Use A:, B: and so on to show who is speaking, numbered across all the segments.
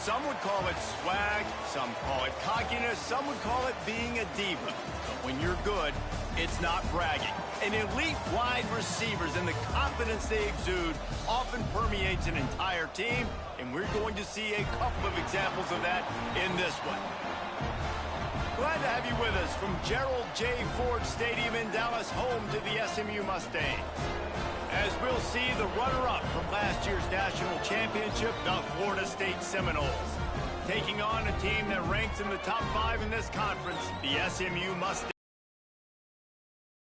A: Some would call it swag, some call it cockiness, some would call it being a diva. But when you're good, it's not bragging. And elite wide receivers and the confidence they exude often permeates an entire team, and we're going to see a couple of examples of that in this one. Glad to have you with us from Gerald J. Ford Stadium in Dallas, home to the SMU Mustangs. As we'll see the runner-up from last year's national championship, the Florida State Seminoles, taking on a team that ranks in the top 5 in this conference, the SMU Mustangs.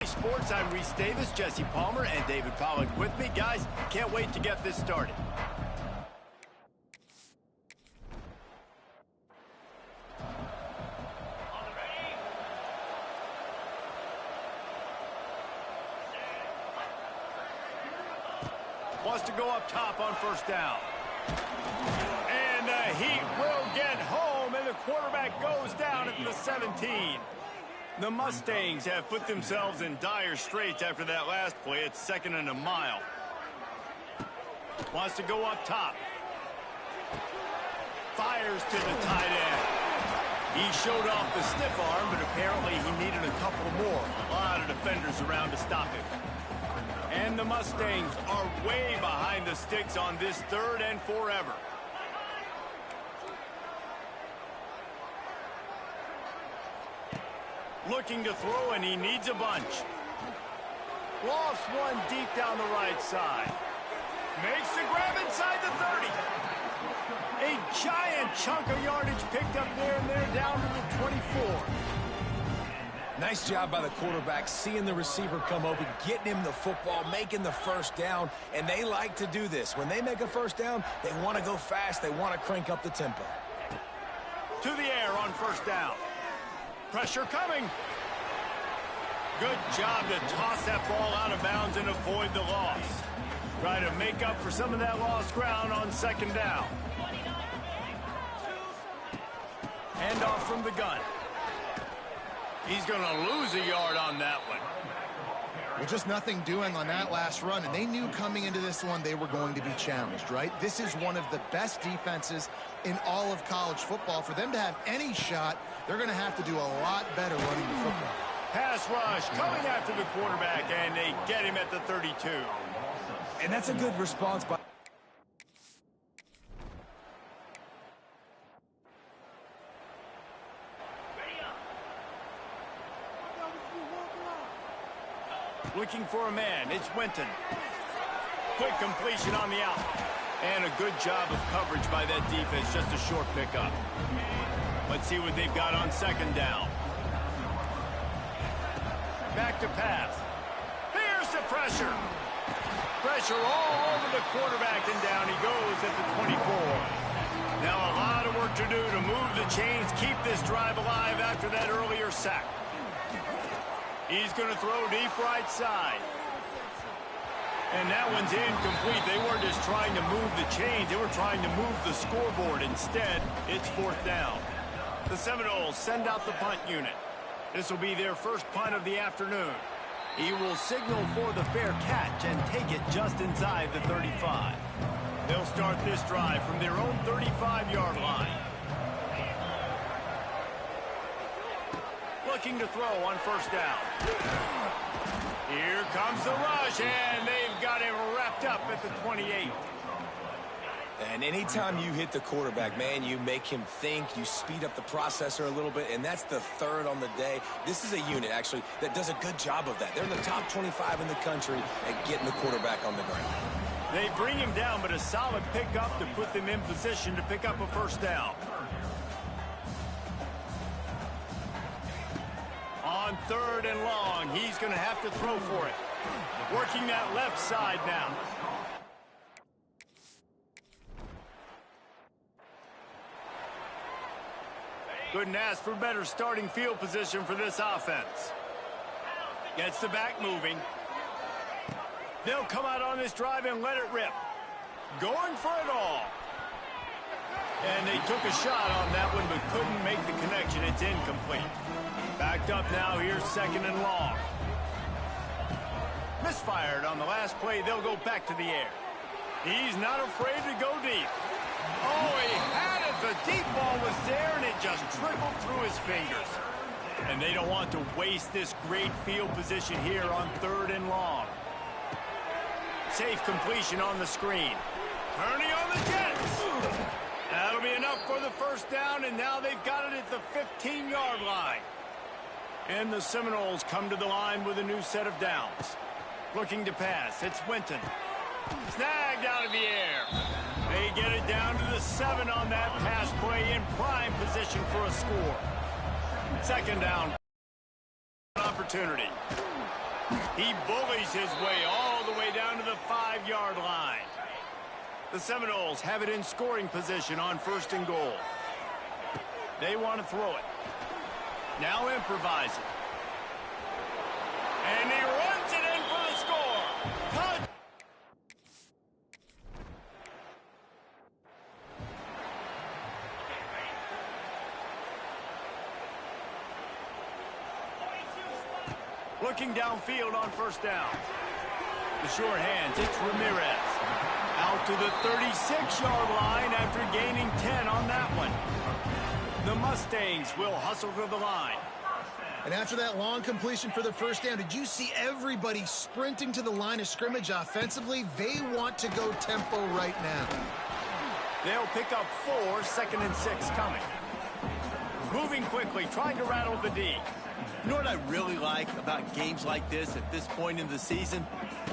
A: Sports, I'm Reese Davis, Jesse Palmer, and David Pollack with me. Guys, can't wait to get this started. Wants to go up top on first down. And the Heat will get home, and the quarterback goes down at the 17. The Mustangs have put themselves in dire straits after that last play. It's 2nd and a mile. Wants to go up top. Fires to the tight end. He showed off the stiff arm, but apparently he needed a couple more. A lot of defenders around to stop him. And the Mustangs are way behind the sticks on this 3rd and forever. Looking to throw, and he needs a bunch. Lost one deep down the right side. Makes the grab inside the 30. A giant chunk of yardage picked up there, and they're down to the 24.
B: Nice job by the quarterback, seeing the receiver come open, getting him the football, making the first down, and they like to do this. When they make a first down, they want to go fast. They want to crank up the tempo.
A: To the air on first down. Pressure coming. Good job to toss that ball out of bounds and avoid the loss. Try to make up for some of that lost ground on 2nd down. Handoff from the gun. He's going to lose a yard on that one.
C: Well, just nothing doing on that last run, and they knew coming into this one they were going to be challenged, right? This is one of the best defenses in all of college football. For them to have any shot, they're going to have to do a lot better running the football.
A: Pass rush coming after the quarterback, and they get him at the 32.
B: And that's a good response by...
A: Looking for a man, it's Winton. Quick completion on the out. And a good job of coverage by that defense, just a short pickup. Let's see what they've got on 2nd down. Back to pass. Here's the pressure. Pressure all over the quarterback, and down he goes at the 24. Now a lot of work to do to move the chains, keep this drive alive after that earlier sack. He's going to throw deep right side. And that one's incomplete. They weren't just trying to move the chains. They were trying to move the scoreboard. Instead, it's 4th down. The Seminoles send out the punt unit. This will be their first punt of the afternoon. He will signal for the fair catch and take it just inside the 35. They'll start this drive from their own 35-yard line. Looking to throw on first down. Here comes the rush, and they've got him wrapped up at the 28.
B: And anytime you hit the quarterback, man, you make him think, you speed up the processor a little bit, and that's the 3rd on the day. This is a unit, actually, that does a good job of that. They're in the top 25 in the country at getting the quarterback on the ground.
A: They bring him down, but a solid pickup to put them in position to pick up a first down. On 3rd and long, he's going to have to throw for it. Working that left side now. Couldn't ask for better starting field position for this offense. Gets the back moving. They'll come out on this drive and let it rip. Going for it all. And they took a shot on that one, but couldn't make the connection. It's incomplete. Backed up now, here's 2nd and long. Misfired on the last play. They'll go back to the air. He's not afraid to go deep. Oh, he had it The deep ball was there, and it just trickled through his fingers. And they don't want to waste this great field position here on 3rd and long. Safe completion on the screen. Turning on the Jets. That'll be enough for the first down, and now they've got it at the 15-yard line. And the Seminoles come to the line with a new set of downs. Looking to pass. It's Winton. Snagged out of the air. They get it down to the 7 on that pass play in prime position for a score. 2nd down. Opportunity. He bullies his way all the way down to the 5-yard line. The Seminoles have it in scoring position on 1st and goal. They want to throw it. Now improvising. And he runs it in for the score. Touch. Looking downfield on 1st down. The short hands, it's Ramirez. Out to the 36-yard line after gaining 10 on that one. The Mustangs will hustle to the line.
C: And after that long completion for the 1st down, did you see everybody sprinting to the line of scrimmage offensively? They want to go tempo right now.
A: They'll pick up 4, 2nd and 6 coming. Moving quickly, trying to rattle the D.
D: You know what I really like about games like this at this point in the season?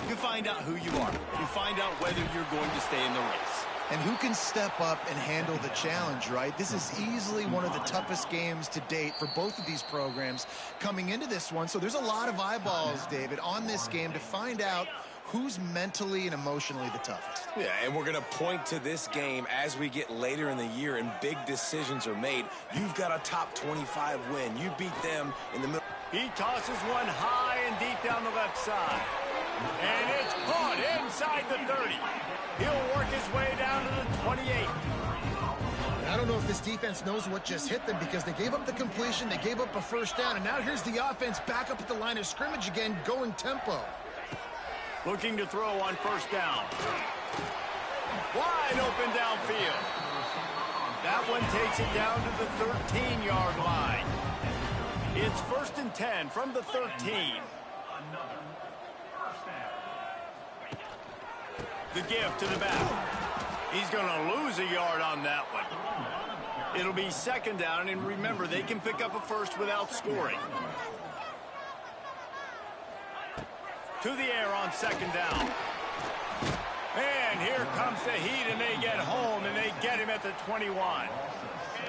D: You find out who you are. You find out whether you're going to stay in the race.
C: And who can step up and handle the challenge, right? This is easily one of the toughest games to date for both of these programs coming into this one. So there's a lot of eyeballs, David, on this game to find out who's mentally and emotionally the toughest.
B: Yeah, and we're going to point to this game as we get later in the year and big decisions are made. You've got a top 25 win. You beat them in the middle.
A: He tosses one high and deep down the left side. And it's caught inside the 30. He'll work his way down to the 28.
C: I don't know if this defense knows what just hit them because they gave up the completion, they gave up a 1st down, and now here's the offense back up at the line of scrimmage again, going tempo.
A: Looking to throw on 1st down. Wide open downfield. That one takes it down to the 13-yard line. It's 1st and 10 from the 13. The give to the back. He's going to lose a yard on that one. It'll be 2nd down, and remember, they can pick up a 1st without scoring. To the air on 2nd down. And here comes the heat, and they get home, and they get him at the 21.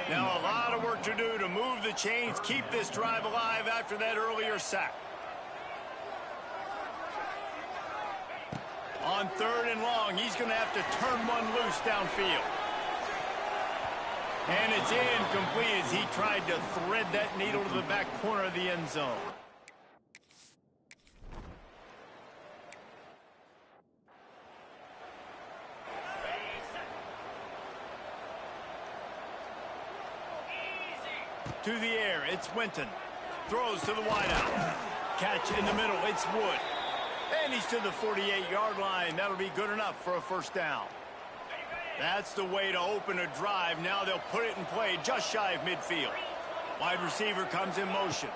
A: Now a lot of work to do to move the chains, keep this drive alive after that earlier sack. On 3rd and long, he's going to have to turn one loose downfield. And it's incomplete as he tried to thread that needle to the back corner of the end zone. To the air, it's Winton. Throws to the wideout. Catch in the middle, it's Wood. And he's to the 48-yard line. That'll be good enough for a 1st down. That's the way to open a drive. Now they'll put it in play just shy of midfield. Wide receiver comes in motion.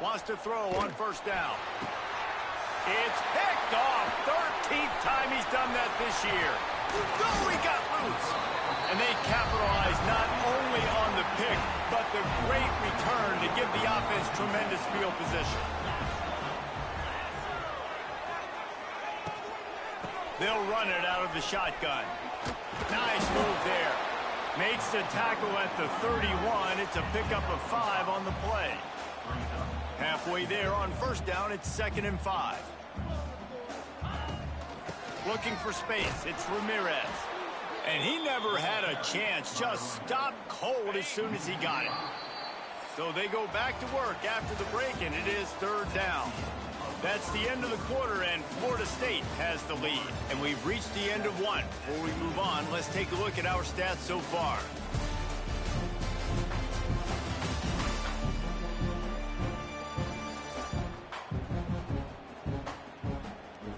A: Wants to throw on 1st down. It's picked off. 13th time he's done that this year. Oh, he got loose. And they capitalize not only on the pick, but the great return to give the offense tremendous field position. They'll run it out of the shotgun. Nice move there. Makes the tackle at the 31. It's a pickup of 5 on the play. Halfway there on 1st down, it's 2nd and 5. Looking for space, it's Ramirez. And he never had a chance, just stopped cold as soon as he got it. So they go back to work after the break, and it is 3rd down. That's the end of the quarter, and Florida State has the lead. And we've reached the end of one. Before we move on, let's take a look at our stats so far.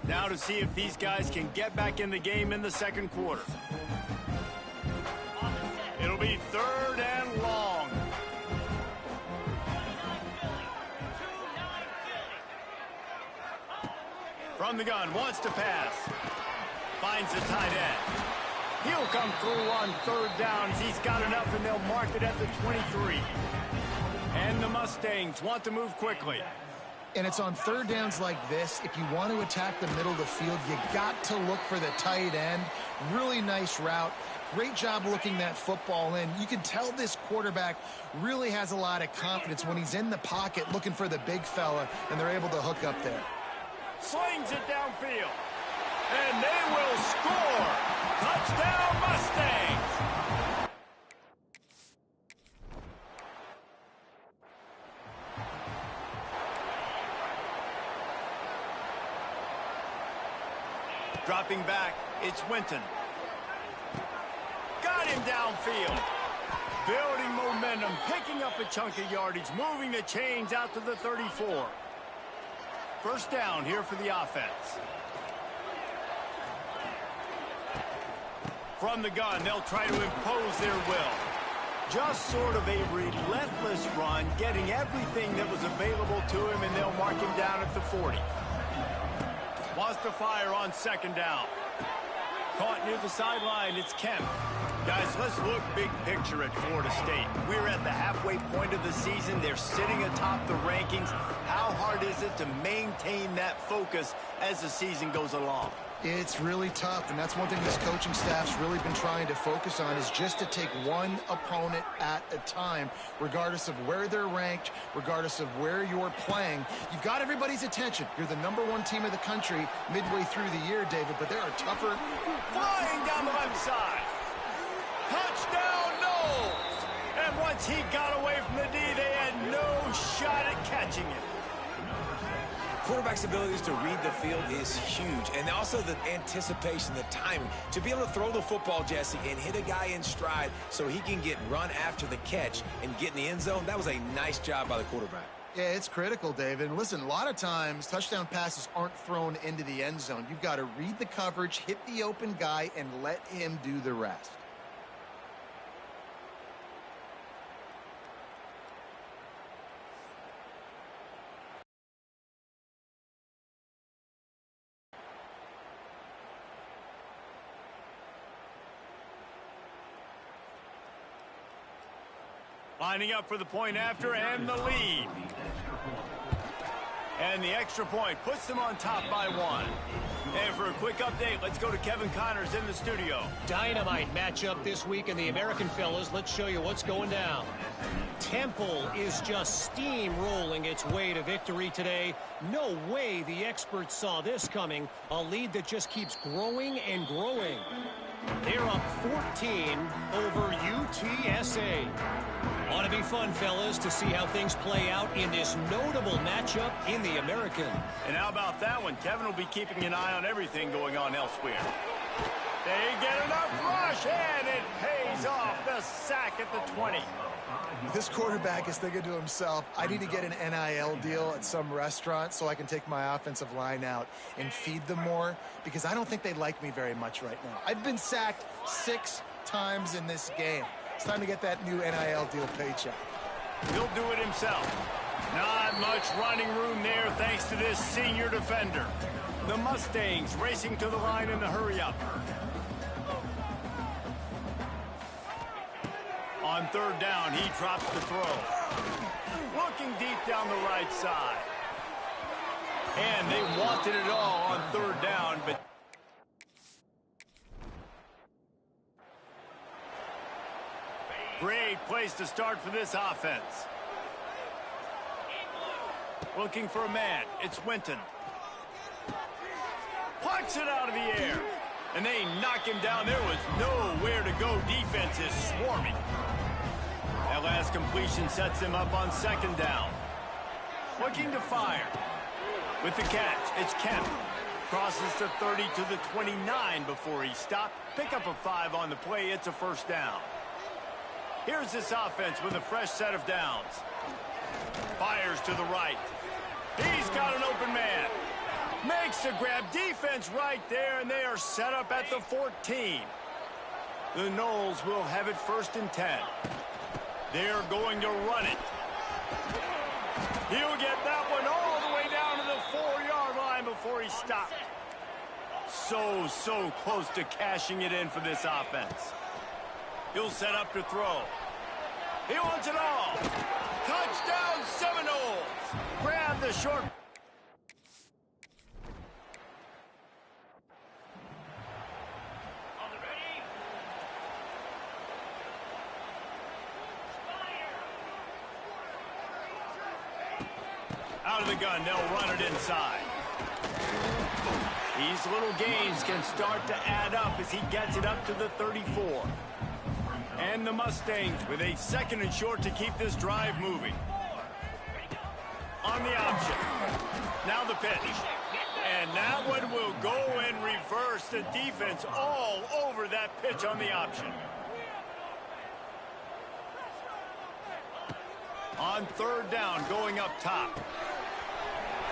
A: Now to see if these guys can get back in the game in the 2nd quarter. It'll be 3rd and long. From the gun, wants to pass. Finds the tight end. He'll come through on 3rd down as he's got enough, and they'll mark it at the 23. And the Mustangs want to move quickly.
C: And it's on 3rd downs like this. If you want to attack the middle of the field, you got to look for the tight end. Really nice route. Great job looking that football in. You can tell this quarterback really has a lot of confidence when he's in the pocket looking for the big fella, and they're able to hook up there.
A: Slings it downfield. And they will score. Touchdown, Mustangs. Dropping back, it's Winton. Got him downfield. Building momentum, picking up a chunk of yardage, moving the chains out to the 34. 1st down here for the offense. From the gun, they'll try to impose their will. Just sort of a relentless run, getting everything that was available to him, and they'll mark him down at the 40. Wants to fire on 2nd down. Caught near the sideline, it's Kemp. Guys, let's look big picture at Florida State. We're at the halfway point of the season. They're sitting atop the rankings. How hard is it to maintain that focus as the season goes along?
C: It's really tough, and that's one thing this coaching staff's really been trying to focus on, is just to take one opponent at a time, regardless of where they're ranked, regardless of where you're playing. You've got everybody's attention. You're the #1 team of the country midway through the year, David, but there are tougher.
A: Flying down the left side. Touchdown, Knowles! And once he got away from the D, they had no shot at catching him.
B: Quarterback's abilities to read the field is huge, and also the anticipation, the timing. To be able to throw the football, Jesse, and hit a guy in stride so he can get run after the catch and get in the end zone, that was a nice job by the quarterback.
C: Yeah, it's critical, David. And listen, a lot of times touchdown passes aren't thrown into the end zone. You've got to read the coverage, hit the open guy, and let him do the rest.
A: Lining up for the point after and the lead. And the extra point puts them on top by 1. And for a quick update, let's go to Kevin Connors in the studio.
E: Dynamite matchup this week in the American, fellas. Let's show you what's going down. Temple is just steamrolling its way to victory today. No way the experts saw this coming. A lead that just keeps growing and growing. They're up 14 over UTSA. Ought to be fun, fellas, to see how things play out in this notable matchup in the American.
A: And how about that one? Kevin will be keeping an eye on everything going on elsewhere. They get enough rush, and it pays off. The sack at the 20.
C: This quarterback is thinking to himself, I need to get an NIL deal at some restaurant so I can take my offensive line out and feed them more, because I don't think they like me very much right now. I've been sacked 6 times in this game. It's time to get that new NIL deal paycheck.
A: He'll do it himself. Not much running room there thanks to this senior defender. The Mustangs racing to the line in the hurry-up. On 3rd down, he drops the throw. Looking deep down the right side. And they wanted it all on 3rd down, but great place to start for this offense. Looking for a man. It's Winton. Plucks it out of the air. And they knock him down. There was nowhere to go. Defense is swarming. That last completion sets him up on 2nd down. Looking to fire. With the catch, it's Kemp. Crosses the 30 to the 29 before he stopped. Pick up a 5 on the play. It's a 1st down. Here's this offense with a fresh set of downs. Fires to the right. He's got an open man. Makes the grab. Defense right there, and they are set up at the 14. The Noles will have it 1st and 10. They're going to run it. He'll get that one all the way down to the 4-yard line before he stopped. So close to cashing it in for this offense. He'll set up to throw. He wants it all. Touchdown Seminoles. Grab the short. Out of the gun, they'll run it inside. These little gains can start to add up as he gets it up to the 34. And the Mustangs with a 2nd and short to keep this drive moving. On the option. Now the pitch. And that one will go and reverse the defense all over that pitch on the option. On 3rd down, going up top.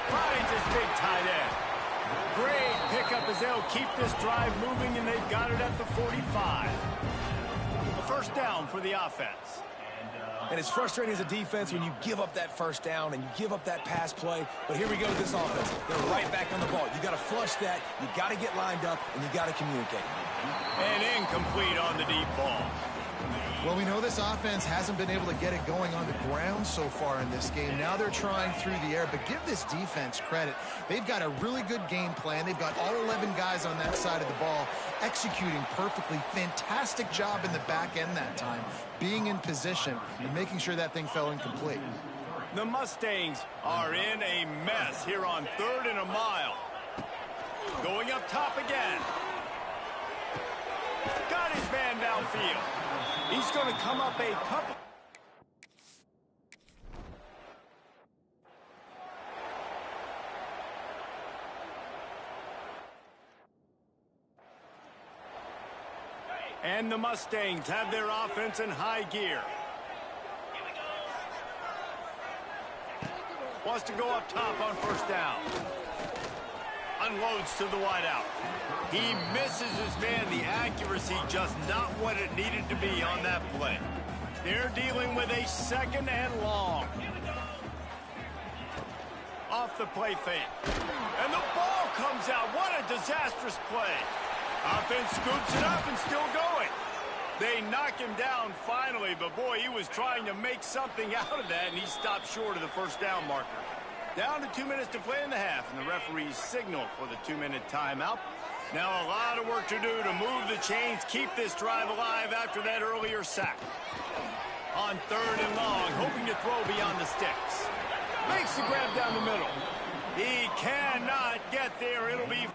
A: Finds his big tight end. Great pickup as they'll keep this drive moving, and they've got it at the 45. A 1st down for the offense.
B: And it's frustrating as a defense when you give up that 1st down and you give up that pass play. But here we go with this offense. They're right back on the ball. You got to flush that. You got to get lined up, and you got to communicate.
A: And incomplete on the deep ball.
C: Well, we know this offense hasn't been able to get it going on the ground so far in this game. Now they're trying through the air, but give this defense credit. They've got a really good game plan. They've got all 11 guys on that side of the ball executing perfectly. Fantastic job in the back end that time, being in position and making sure that thing fell incomplete.
A: The Mustangs are in a mess here on 3rd and a mile. Going up top again. Got his man downfield. He's going to come up a couple. And the Mustangs have their offense in high gear. Wants to go up top on 1st down. Unloads to the wideout. He misses his man. The accuracy just not what it needed to be on that play. They're dealing with a 2nd and long. Off the play fake. And the ball comes out. What a disastrous play. Offense scoops it up and still going. They knock him down finally, but boy, he was trying to make something out of that, and he stopped short of the 1st down marker. Down to 2 minutes to play in the half, and the referees signal for the 2-minute timeout. Now a lot of work to do to move the chains, keep this drive alive after that earlier sack. On 3rd and long, hoping to throw beyond the sticks. Makes the grab down the middle. He cannot get there. It'll be...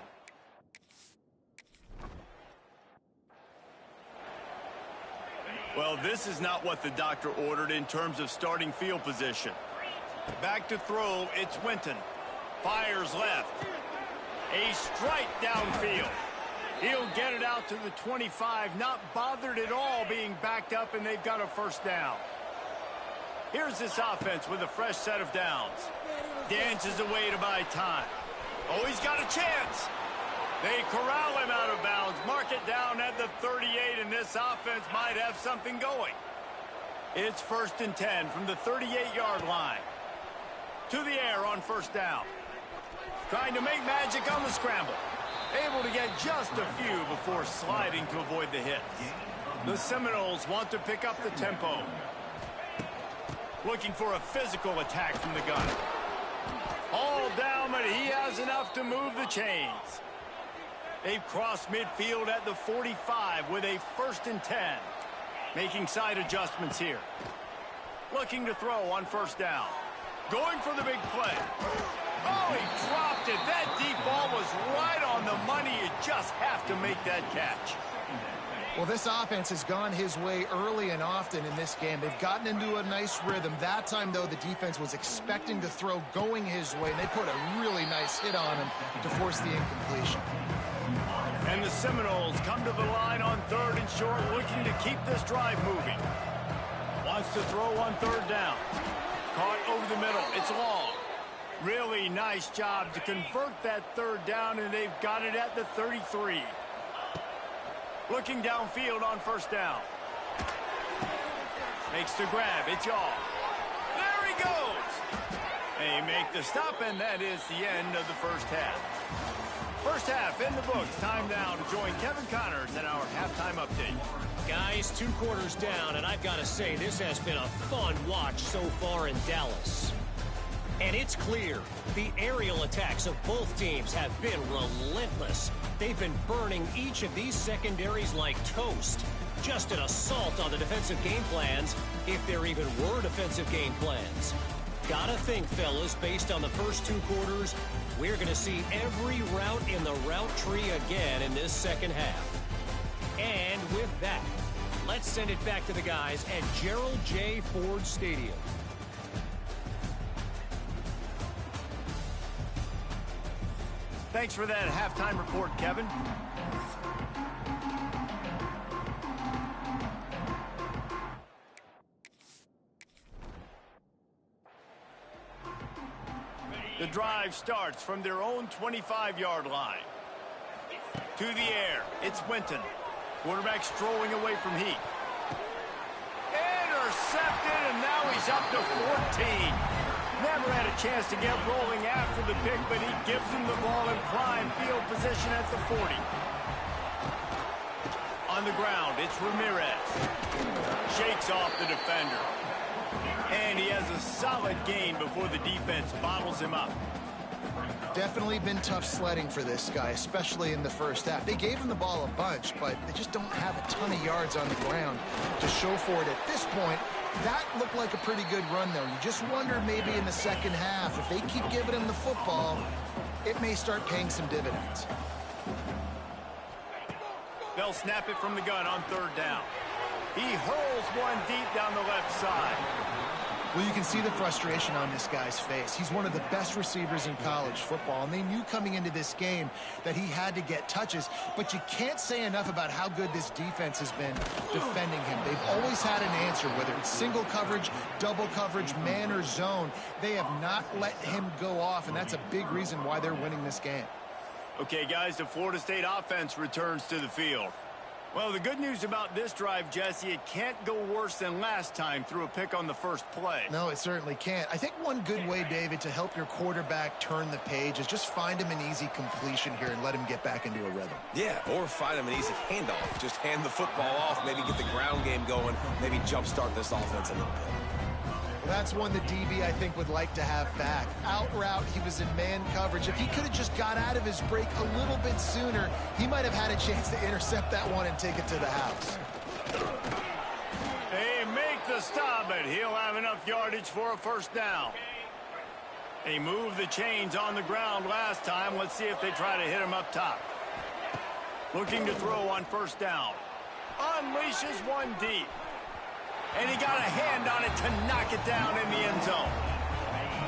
A: Well, this is not what the doctor ordered in terms of starting field position. Back to throw, it's Winton. Fires left. A strike downfield. He'll get it out to the 25, not bothered at all being backed up, and they've got a 1st down. Here's this offense with a fresh set of downs. Dances away to buy time. Oh, he's got a chance. They corral him out of bounds, mark it down at the 38, and this offense might have something going. It's 1st and 10 from the 38-yard line. To the air on 1st down. Trying to make magic on the scramble. Able to get just a few before sliding to avoid the hit. The Seminoles want to pick up the tempo. Looking for a physical attack from the gun. All down, but he has enough to move the chains. They've crossed midfield at the 45 with a 1st and 10. Making side adjustments here. Looking to throw on 1st down. Going for the big play. Oh, he dropped it. That deep ball was right on the money. You just have to make that catch.
C: Well, this offense has gone his way early and often in this game. They've gotten into a nice rhythm. That time, though, the defense was expecting to throw going his way, and they put a really nice hit on him to force the incompletion.
A: And the Seminoles come to the line on 3rd and short, looking to keep this drive moving. Wants to throw on 3rd down. Caught over the middle. It's long. Really nice job to convert that 3rd down, and they've got it at the 33. Looking downfield on first down. Makes the grab. It's all. There he goes. They make the stop, and that is the end of the first half. First half in the books. Time now to join Kevin Connors in our halftime update.
E: Guys, 2 quarters down, and I've got to say, this has been a fun watch so far in Dallas. And it's clear, the aerial attacks of both teams have been relentless. They've been burning each of these secondaries like toast. Just an assault on the defensive game plans, if there even were defensive game plans. Gotta think, fellas, based on the first 2 quarters, we're going to see every route in the route tree again in this second half. And with that, let's send it back to the guys at Gerald J. Ford Stadium.
A: Thanks for that halftime report, Kevin. The drive starts from their own 25-yard line. To the air, it's Winton. Quarterback strolling away from Heath. Intercepted, and now he's up to 14. Never had a chance to get rolling after the pick, but he gives him the ball in prime field position at the 40. On the ground, it's Ramirez. Shakes off the defender. And he has a solid gain before the defense bottles him up.
C: Definitely been tough sledding for this guy, especially in the first half. They gave him the ball a bunch, but they just don't have a ton of yards on the ground to show for it at this point. That looked like a pretty good run, though. You just wonder maybe in the second half, if they keep giving him the football, it may start paying some dividends.
A: They'll snap it from the gun on third down. He hurls one deep down the left side.
C: Well, you can see the frustration on this guy's face. He's one of the best receivers in college football, and they knew coming into this game that he had to get touches, but you can't say enough about how good this defense has been defending him. They've always had an answer, whether it's single coverage, double coverage, man or zone. They have not let him go off, and that's a big reason why they're winning this game.
A: Okay, guys, the Florida State offense returns to the field. Well, the good news about this drive, Jesse, it can't go worse than last time through a pick on the first play.
C: No, it certainly can't. I think one good way, David, to help your quarterback turn the page is just find him an easy completion here and let him get back into a rhythm.
B: Yeah, or find him an easy handoff. Just hand the football off, maybe get the ground game going, maybe jumpstart this offense a little bit.
C: Well, that's one the DB, I think, would like to have back. Out route, he was in man coverage. If he could have just got out of his break a little bit sooner, he might have had a chance to intercept that one and take it to the house.
A: They make the stop, but he'll have enough yardage for a first down. They moved the chains on the ground last time. Let's see if they try to hit him up top. Looking to throw on first down. Unleashes one deep. And he got a hand on it to knock it down in the end zone.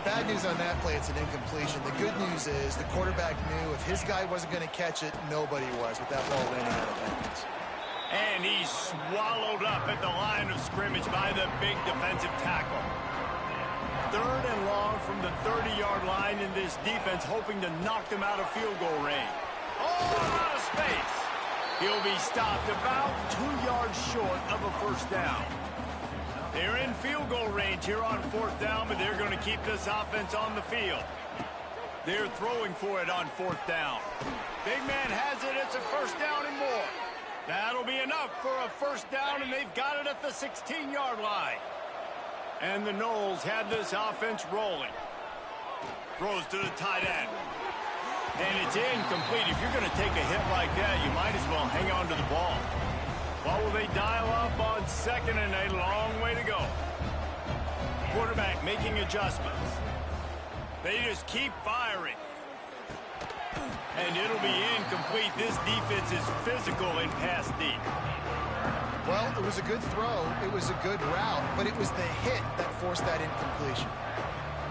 C: Bad news on that play, it's an incompletion. The good news is the quarterback knew if his guy wasn't going to catch it, nobody was with that ball landing out of bounds.
A: And he's swallowed up at the line of scrimmage by the big defensive tackle. Third and long from the 30-yard line, in this defense hoping to knock them out of field goal range. Oh, out of space. He'll be stopped about 2 yards short of a first down. They're in field goal range here on fourth down, but they're going to keep this offense on the field. They're throwing for it on fourth down. Big man has it. It's a first down and more. That'll be enough for a first down, and they've got it at the 16-yard line. And the Noles have this offense rolling. Throws to the tight end. And it's incomplete. If you're going to take a hit like that, you might as well hang on to the ball. What will they dial up on second and a long way to go? Quarterback making adjustments. They just keep firing. And it'll be incomplete. This defense is physical and pass deep.
C: Well, it was a good throw. It was a good route, but it was the hit that forced that incompletion.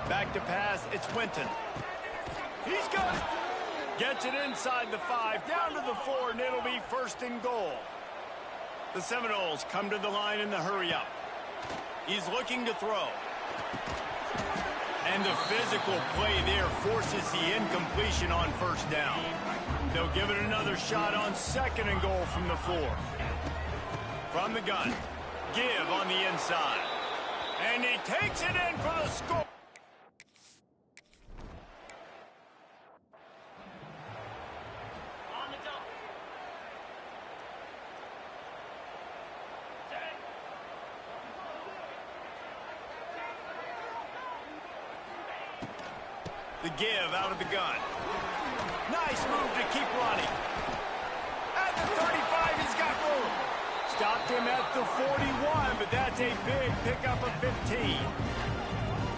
A: Back to pass. It's Winton. He's got it. Gets it inside the 5, down to the 4, and it'll be first and goal. The Seminoles come to the line in the hurry-up. He's looking to throw. And the physical play there forces the incompletion on first down. They'll give it another shot on 2nd and goal from the 4. From the gun, give on the inside. And he takes it in for the score. The give out of the gun. Nice move to keep running. At the 35, he's got room. Stopped him at the 41, but that's a big pickup of 15.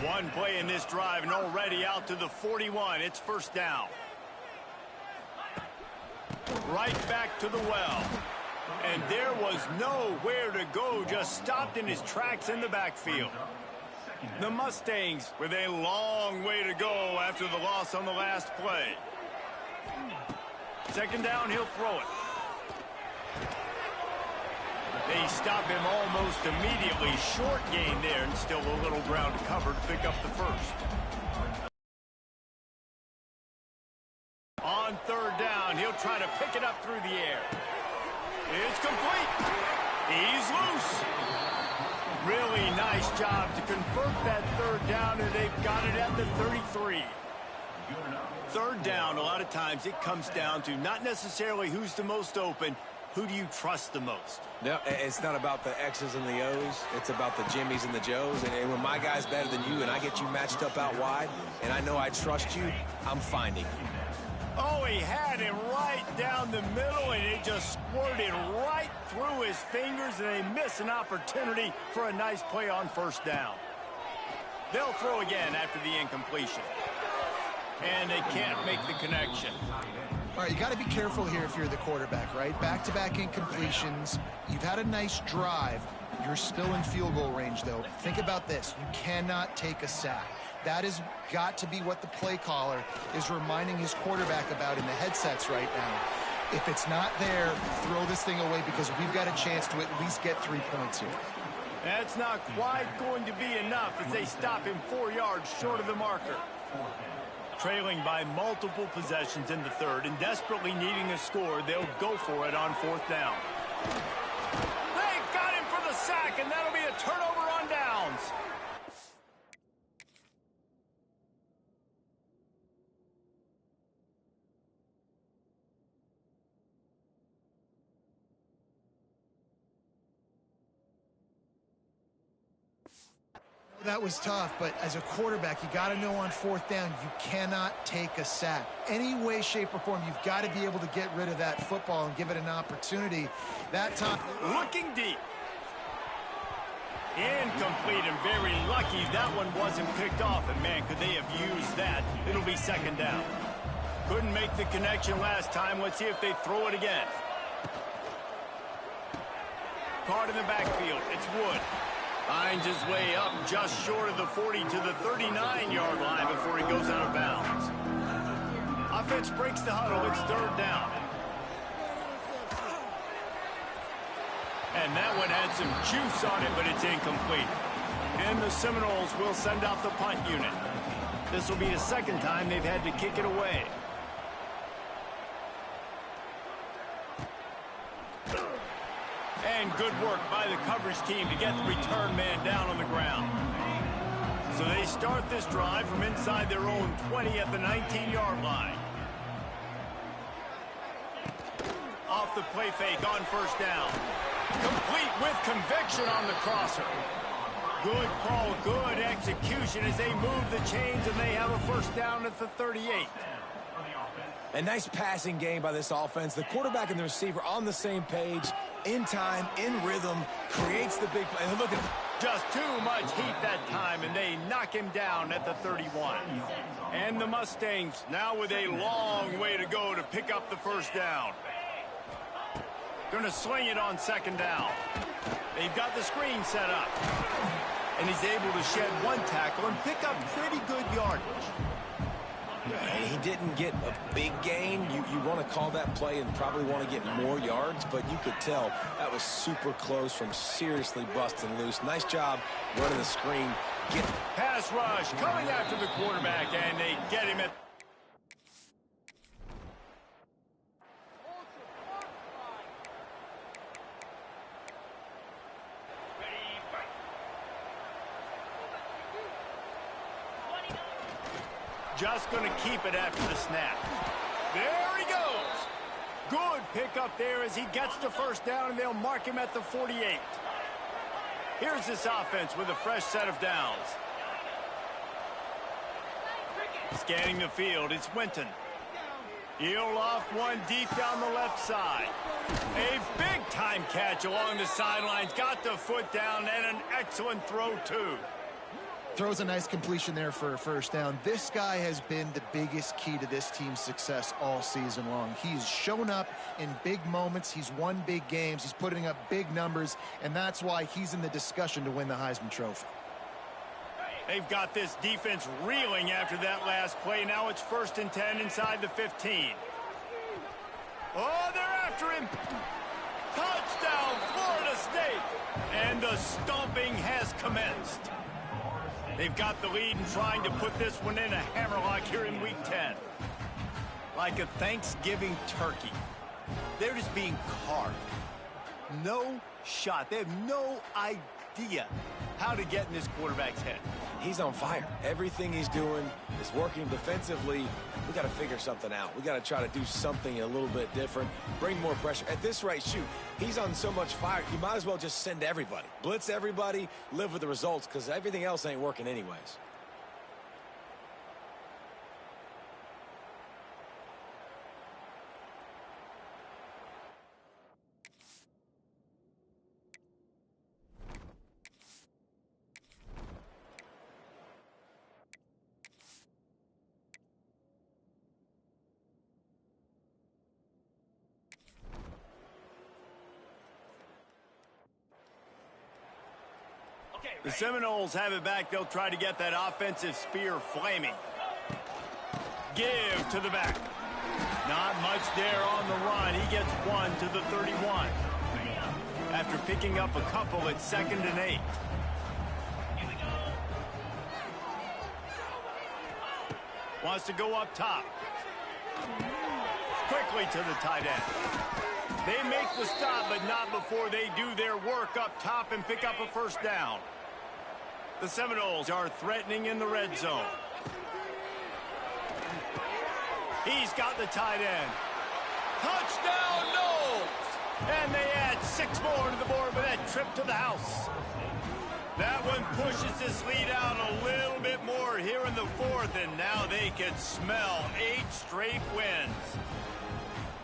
A: One play in this drive and already out to the 41. It's first down. Right back to the well. And there was nowhere to go, just stopped in his tracks in the backfield. The Mustangs with a long way to go after the loss on the last play. 2nd down, he'll throw it. They stop him almost immediately. Short gain there, and still a little ground to cover to pick up the first. On 3rd down, he'll try to pick it up through the air. It's complete. He's loose. Really nice job to convert that 3rd down, and they've got it at the 33. 3rd down, a lot of times it comes down to not necessarily who's the most open, who do you trust the most?
B: No, it's not about the X's and the O's. It's about the Jimmies and the Joes. And when my guy's better than you and I get you matched up out wide, and I know I trust you, I'm finding you.
A: Oh, he had him right down the middle, and it just squirted right through his fingers, and they miss an opportunity for a nice play on 1st down. They'll throw again after the incompletion. And they can't make the connection.
C: All right, you got to be careful here if you're the quarterback, right? Back-to-back incompletions. You've had a nice drive. You're still in field goal range, though. Think about this. You cannot take a sack. That has got to be what the play caller is reminding his quarterback about in the headsets right now. If it's not there, throw this thing away because we've got a chance to at least get 3 points here.
A: That's not quite going to be enough as they stop him 4 yards short of the marker. Trailing by multiple possessions in the 3rd and desperately needing a score, they'll go for it on 4th down. They've got him for the sack, and that'll be a turnover on downs.
C: That was tough, but as a quarterback, you got to know on 4th down, you cannot take a sack. Any way, shape, or form, you've got to be able to get rid of that football and give it an opportunity. That time,
A: looking deep. Incomplete, and very lucky that one wasn't picked off. And, man, could they have used that? It'll be 2nd down. Couldn't make the connection last time. Let's see if they throw it again. Card in the backfield. It's Wood. Finds his way up just short of the 40 to the 39-yard line before he goes out of bounds. Offense breaks the huddle. It's 3rd down. And that one had some juice on it, but it's incomplete. And the Seminoles will send out the punt unit. This will be the 2nd time they've had to kick it away. And good work by the coverage team to get the return man down on the ground. So they start this drive from inside their own 20 at the 19-yard line. Off the play fake on 1st down. Complete with conviction on the crosser. Good call, good execution as they move the chains, and they have a 1st down at the 38.
B: A nice passing game by this offense. The quarterback and the receiver on the same page, in time, in rhythm, creates the big play. And look at
A: just too much heat that time, and they knock him down at the 31. And the Mustangs now with a long way to go to pick up the 1st down. Going to sling it on 2nd down. They've got the screen set up. And he's able to shed 1 tackle and pick up pretty good yardage.
B: He didn't get a big gain. You want to call that play and probably want to get more yards, but you could tell that was super close from seriously busting loose. Nice job running the screen Get
A: Pass rush coming after the quarterback, and they get him at... Just going to keep it after the snap. There he goes. Good pickup there as he gets the first down, and they'll mark him at the 48. Here's this offense with a fresh set of downs. Scanning the field, it's Winton. He'll off one deep down the left side. A big-time catch along the sidelines. Got the foot down, and an excellent throw, too.
C: Throws a nice completion there for a first down. This guy has been the biggest key to this team's success all season long. He's shown up in big moments. He's won big games. He's putting up big numbers, and that's why he's in the discussion to win the Heisman Trophy.
A: They've got this defense reeling after that last play. Now it's 1st and 10 inside the 15. Oh, they're after him. Touchdown, Florida State. And the stomping has commenced. They've got the lead and trying to put this one in a hammerlock here in Week 10.
D: Like a Thanksgiving turkey. They're just being carved. No shot. They have no idea how to get in this quarterback's head.
B: He's on fire. Everything he's doing is working defensively. We got to figure something out. We got to try to do something a little bit different, bring more pressure. At this rate, shoot, he's on so much fire, you might as well just send everybody. Blitz everybody, live with the results, because everything else ain't working anyways.
A: The Seminoles have it back. They'll try to get that offensive spear flaming. Give to the back. Not much there on the run. He gets one to the 31. After picking up a couple at 2nd and 8. Wants to go up top. Quickly to the tight end. They make the stop, but not before they do their work up top and pick up a first down. The Seminoles are threatening in the red zone. He's got the tight end. Touchdown, Noles! And they add 6 more to the board with that trip to the house. That one pushes this lead out a little bit more here in the 4th, and now they can smell 8 straight wins.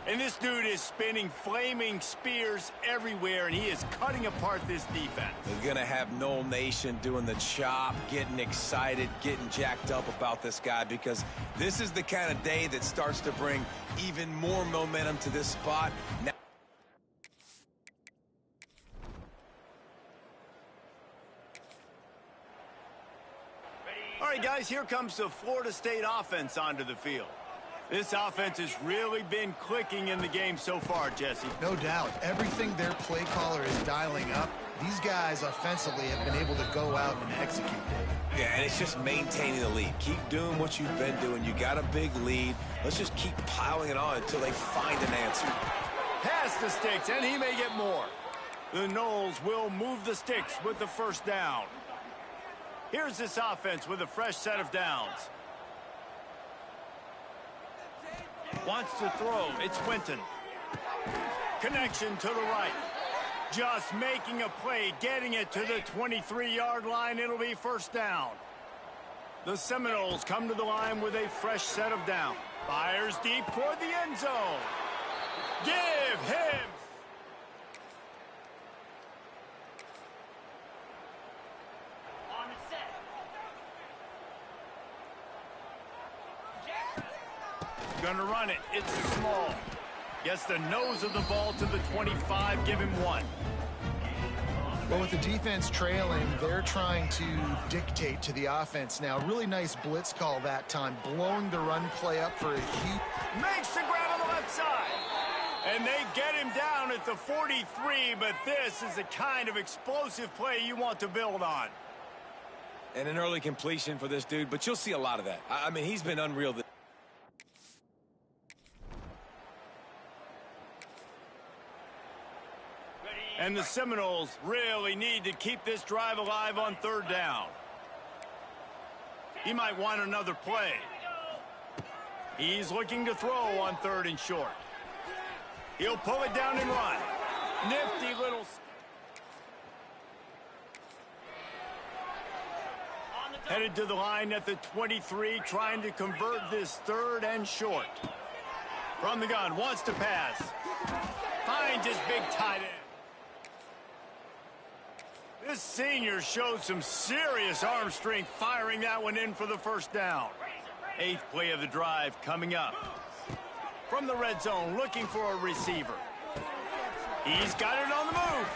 A: And this dude is spinning flaming spears everywhere, and he is cutting apart this defense.
B: They're going to have Knoll Nation doing the chop, getting excited, getting jacked up about this guy, because this is the kind of day that starts to bring even more momentum to this spot. Now
A: all right, guys, here comes the Florida State offense onto the field. This offense has really been clicking in the game so far, Jesse.
C: No doubt. Everything their play caller is dialing up, these guys offensively have been able to go out and execute.
B: yeah, and it's just maintaining the lead. Keep doing what you've been doing. You got a big lead. Let's just keep piling it on until they find an answer.
A: Pass the sticks, and he may get more. The Noles will move the sticks with the first down. Here's this offense with a fresh set of downs. Wants to throw. It's Winton. Connection to the right. Just making a play, getting it to the 23-yard line. It'll be first down. The Seminoles come to the line with a fresh set of downs. Fires deep toward the end zone. Give him. Gonna run it. It's small. Gets the nose of the ball to the 25. Give him 1.
C: Well, with the defense trailing, they're trying to dictate to the offense now. Really nice blitz call that time, blowing the run play up for a huge...
A: Makes the grab on the left side. And they get him down at the 43, but this is the kind of explosive play you want to build on.
B: And an early completion for this dude, but you'll see a lot of that. I mean, he's been unreal.
A: And the Seminoles really need to keep this drive alive on third down. He might want another play. He's looking to throw on third and short. He'll pull it down and run. Nifty little... Headed to the line at the 23, trying to convert this third and short. From the gun, wants to pass. Finds his big tight end. This senior showed some serious arm strength, firing that one in for the first down. 8th play of the drive coming up. From the red zone, looking for a receiver. He's got it on the move.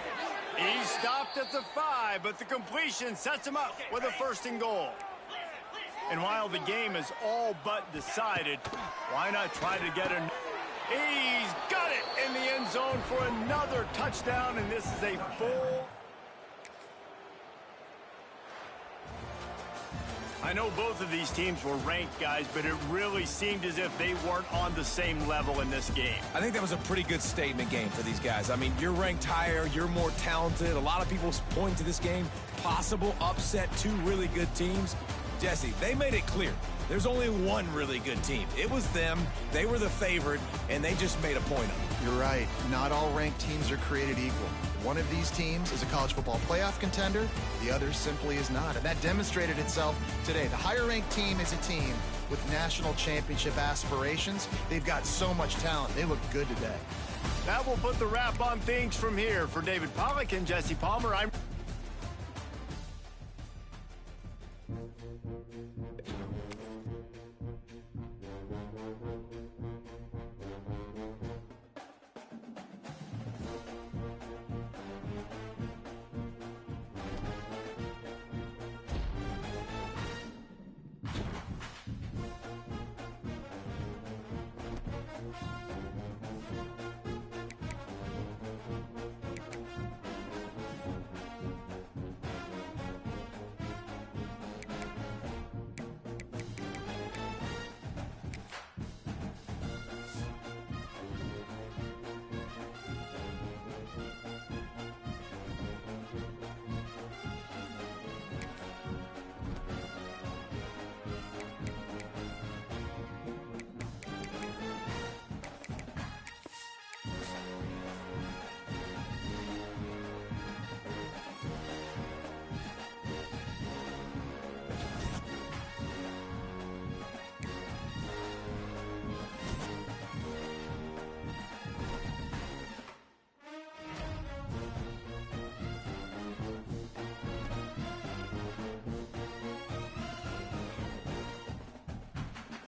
A: He stopped at the 5, but the completion sets him up with a 1st and goal. And while the game is all but decided, why not try to get a... He's got it in the end zone for another touchdown, and this is a full... I know both of these teams were ranked, guys, but it really seemed as if they weren't on the same level in this game.
B: I think that was a pretty good statement game for these guys. I mean, you're ranked higher, you're more talented. A lot of people point to this game, possible upset, 2 really good teams. Jesse, they made it clear. There's only one really good team. It was them. They were the favorite, and they just made a point of it.
C: You're right. Not all ranked teams are created equal. One of these teams is a college football playoff contender. The other simply is not. And that demonstrated itself today. The higher-ranked team is a team with national championship aspirations. They've got so much talent. They look good today.
A: That will put the wrap on things from here. For David Pollack and Jesse Palmer, I'm...